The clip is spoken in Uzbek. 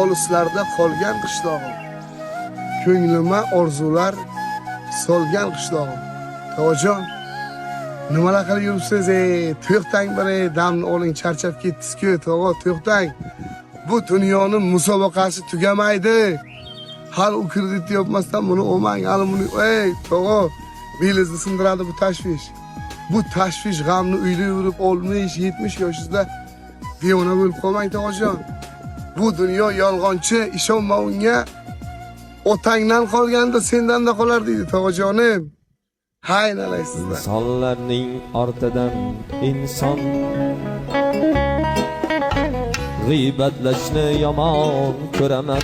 olislarda qolgan qishlog'im. Ko'nglima orzular solgan qishlog'im. To'g'jon, nimalar qilib yuribsiz? To'xtang bir, damni oling, charchab ketdingiz-ku, to'g'o, to'xtang. Bu dunyoning musobaqasi tugamaydi. Hali u kredit yopmasdan buni olmang, hali buni, to'g'o, belingizni sindiradi bu tashvish. Bu tashvish g'amni uyda yurib 60-70 yoshingizda devona bo'lib qolmang, to'g'jon. Bu dunyo yolg'onchi, ishonma unga. Otangdan qolganda sendan da qolar deydi, to'g'jonim. Haynalaysizlar. İnsanlarning ortidan inson g'iybatlashni yomon ko'raman.